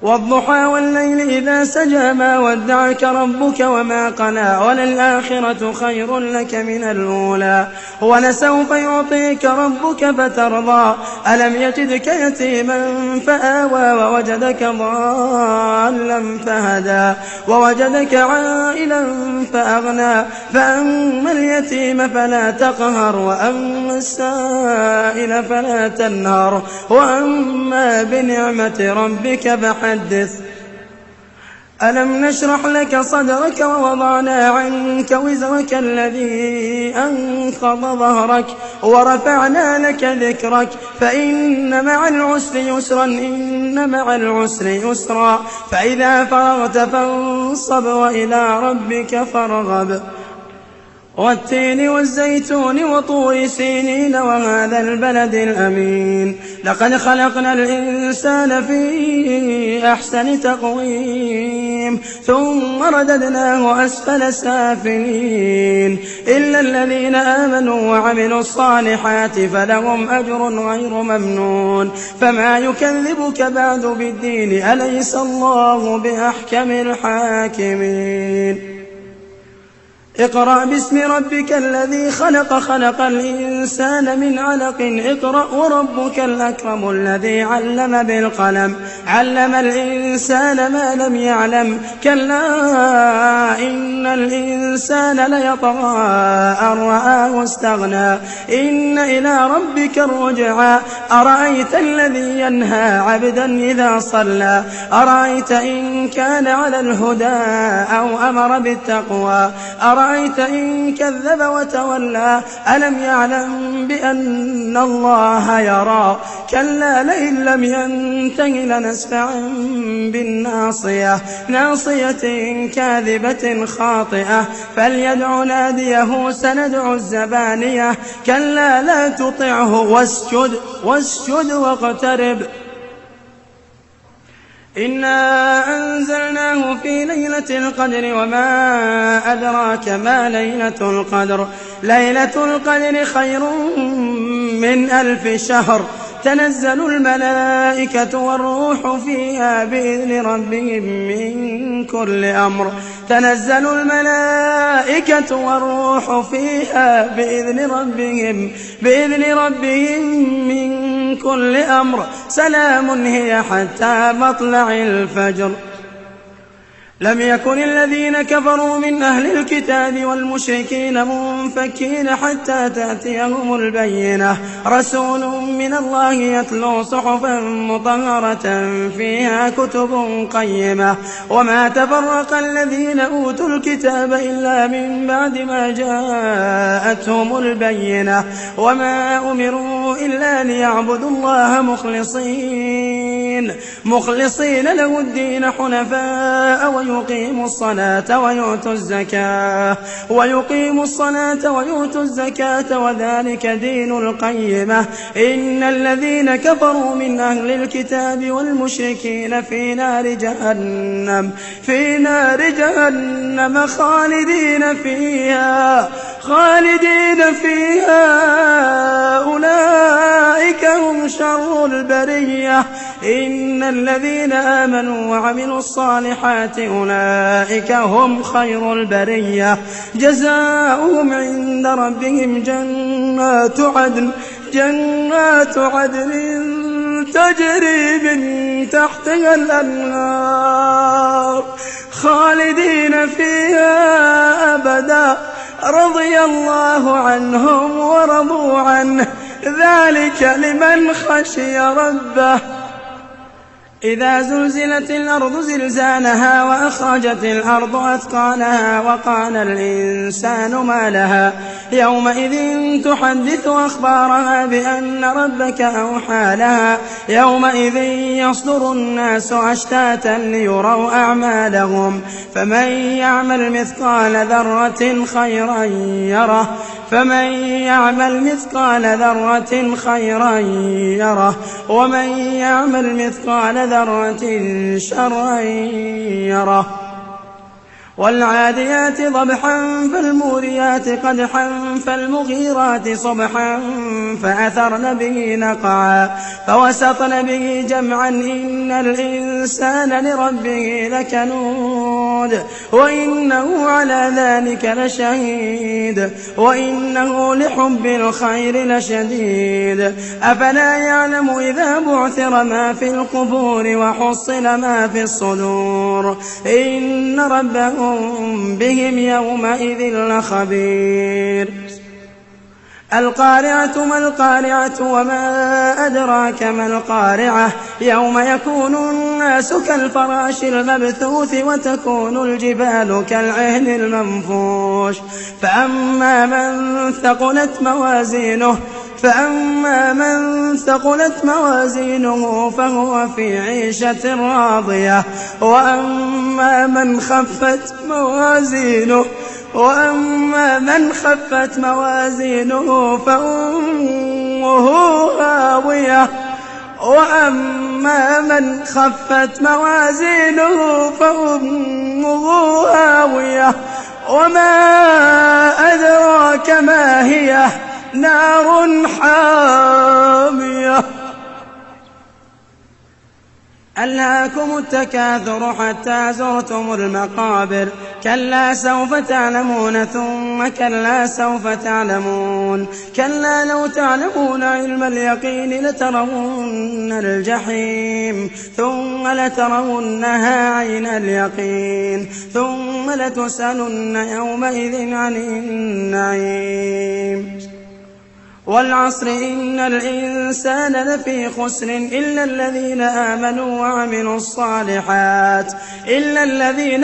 وَالضُّحَىٰ وَاللَّيْلِ إِذَا سَجَىٰ مَا وَدَّعَكَ رَبُّكَ وَمَا قَلَىٰ وَلَلْآخِرَةُ خَيْرٌ لَّكَ مِنَ الْأُولَىٰ وَلَسَوْفَ يُعْطِيكَ رَبُّكَ فَتَرْضَىٰ أَلَمْ يَجِدْكَ يَتِيمًا فَآوَىٰ وَوَجَدَكَ ضَالًّا فَهَدَىٰ وَوَجَدَكَ عَائِلًا فَأَغْنَىٰ فَأَمَّا الْيَتِيمَ فَلَا تَقْهَرْ وَأَمَّا السَّائِلَ فَلَا تَنْهَرْ وَأَمَّا بِنِعْمَةِ رَبِّكَ فحدث. ألم نشرح لك صدرك ووضعنا عنك وزرك الذي أنقض ظهرك ورفعنا لك ذكرك فإن مع العسر يسرا إن مع العسر يسرا فإذا فرغت فانصب وإلى ربك فارغب والتين والزيتون وطور سينين وهذا البلد الأمين لقد خلقنا الإنسان في أحسن تقويم ثم رددناه أسفل سافلين إلا الذين آمنوا وعملوا الصالحات فلهم أجر غير ممنون فما يكذبك بعد بالدين أليس الله بأحكم الحاكمين اقرأ باسم ربك الذي خلق خلق الإنسان من علق اقرأ وربك الأكرم الذي علم بالقلم علم الإنسان ما لم يعلم كلا إن الإنسان ليطغى أن رآه استغنى إن إلى ربك الرجعى أرأيت الذي ينهى عبدا إذا صلى أرأيت إن كان على الهدى أو أمر بالتقوى أرأيت إن كذب وتولى ألم يعلم بأن الله يرى كلا لئن لم ينته لنسفعا بالناصية ناصية كاذبة خاطئة فليدع ناديه سندع الزبانية كلا لا تطعه واسجد واقترب إنا أنزلناه في ليلة القدر وما أدراك ما ليلة القدر ليلة القدر خير من 1000 شهر تنزل الملائكة والروح فيها بإذن ربهم من كل أمر تنزل الملائكة والروح فيها بإذن ربهم من كل أمر سلام هي حتى مطلع الفجر لم يكن الذين كفروا من أهل الكتاب والمشركين منفكين حتى تأتيهم البينة رسول من الله يتلو صحفا مطهرة فيها كتب قيمة وما تفرق الذين أوتوا الكتاب إلا من بعد ما جاءتهم البينة وما أمروا إلا ليعبدوا الله مخلصين له الدين حنفاء ويقيموا الصلاة ويؤتوا الزكاة وذلك دين القيمة إن الذين كفروا من أهل الكتاب والمشركين في نار جهنم خالدين فيها أولئك هم شر البرية إن الذين آمنوا وعملوا الصالحات أولئك هم خير البرية جزاؤهم عند ربهم جنات عدن تجري من تحتها الأنهار خالدين فيها أبدا رضي الله عنهم ورضوا عنه ذلك لمن خشي ربه إذا زلزلت الأرض زلزالها وأخرجت الأرض أثقالها وقال الإنسان ما لها يومئذ تحدث أخبارها بأن ربك أوحى لها يومئذ يصدر الناس أشتاتا ليروا أعمالهم فمن يعمل مثقال ذرة خيرا يره ومن يعمل مثقال ذرة شرا يره والعاديات ضبحا فالموريات قدحا فالمغيرات صبحا فأثرن به نقعا فوسطن به جمعا إن الإنسان لربه لكنود وإنه على ذلك لشهيد وإنه لحب الخير لشديد أفلا يعلم إذا بعثر ما في القبور وحصل ما في الصدور إن ربهم بهم يومئذ لخبير القارعة ما القارعة وما أدراك ما القارعة يوم يكون الناس كالفراش المبثوث وتكون الجبال كالعهن المنفوش فأما من ثقلت موازينه فهو في عيشة راضية وأما من خفت موازينه فأمه هاوية وما أدراك ما هي نار حامية ألهاكم التكاثر حتى زرتم المقابر كلا سوف تعلمون ثم كلا سوف تعلمون كلا لو تعلمون علم اليقين لترون الجحيم ثم لترونها عين اليقين ثم لتسألن يومئذ عن النعيم والعصر إن الإنسان لفي خسر إلا الذين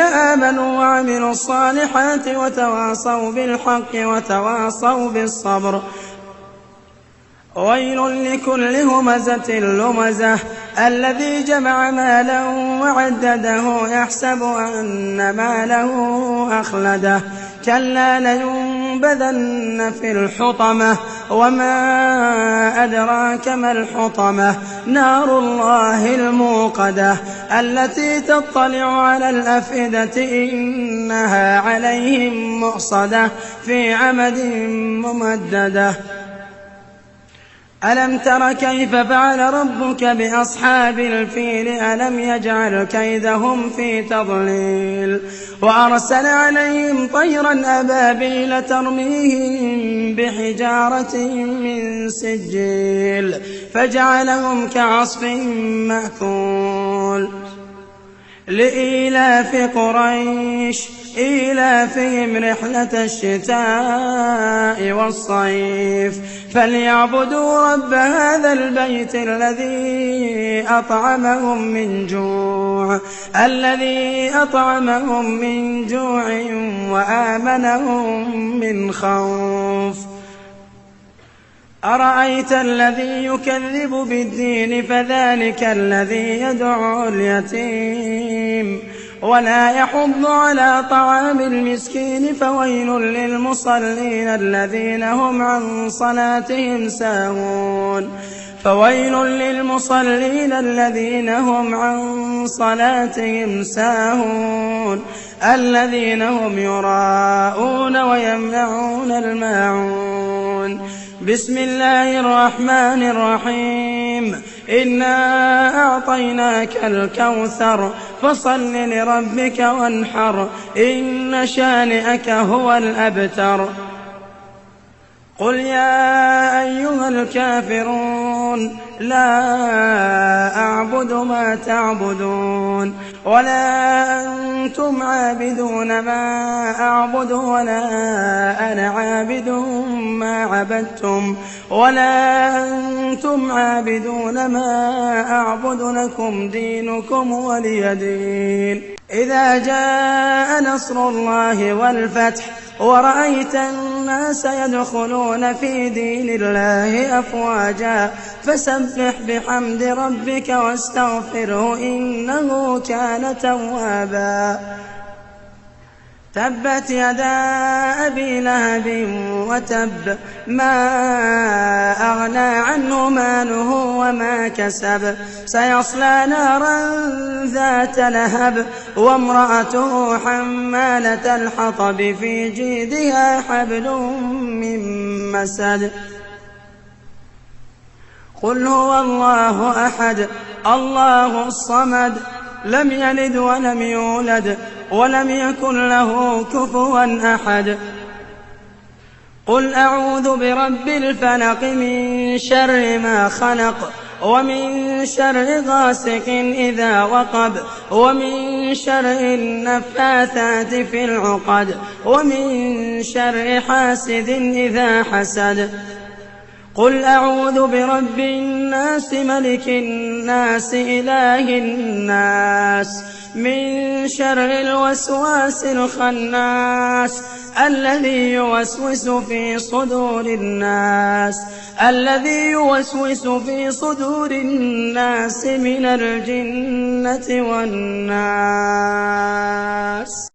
آمنوا وعملوا الصالحات وتواصوا بالحق وتواصوا بالصبر ويل لكل همزة لمزة الذي جمع مالا وعدده يحسب أن ماله أخلده كلا لينبذن في الحطمة وما أدراك ما الحطمة نار الله الموقدة التي تطلع على الأفئدة إنها عليهم مؤصدة في عمد ممددة ألم تر كيف فعل ربك بأصحاب الفيل ألم يجعل كيدهم في تضليل وأرسل عليهم طيرا أبابيل ترميهم بحجارة من سجيل فجعلهم كعصف مأكول لإيلاف قريش إيلافهم رحلة الشتاء والصيف فليعبدوا رب هذا البيت الذي أطعمهم من جوع وآمنهم من خوف أرأيت الذي يكذب بالدين فذلك الذي يدعو اليتيم ولا يحض على طعام المسكين فويل للمصلين الذين هم عن صلاتهم ساهون الذين هم يراءون ويمنعون الماعون بسم الله الرحمن الرحيم إنا أعطيناك الكوثر فصل لربك وانحر إن شانئك هو الأبتر قل يا أيها الكافرون لا أعبد ما تعبدون ولا أنتم عابدون ما أعبد ولا أنا عابد ما عبدتم ولا أنتم عابدون ما أعبد لكم دينكم ولي دين إذا جاء نصر الله والفتح ورأيت الناس يدخلون في دين الله أفواجا فسبح بحمد ربك واستغفره إنه كان توابا تبت يدا أبي لهب وتب ما أغنى عنه ماله وما كسب سيصلى نارا ذات لهب وامرأته حمالة الحطب في جيدها حبل من مسد قل هو الله أحد الله الصمد لم يلد ولم يولد ولم يكن له كفوا أحد قل أعوذ برب الفلق من شر ما خلق ومن شر غاسق إذا وقب ومن شر النفاثات في العقد ومن شر حاسد إذا حسد قل أعوذ برب الناس ملك الناس إله الناس من شر الوسواس الخناس الذي يوسوس في صدور الناس من الجنة والناس.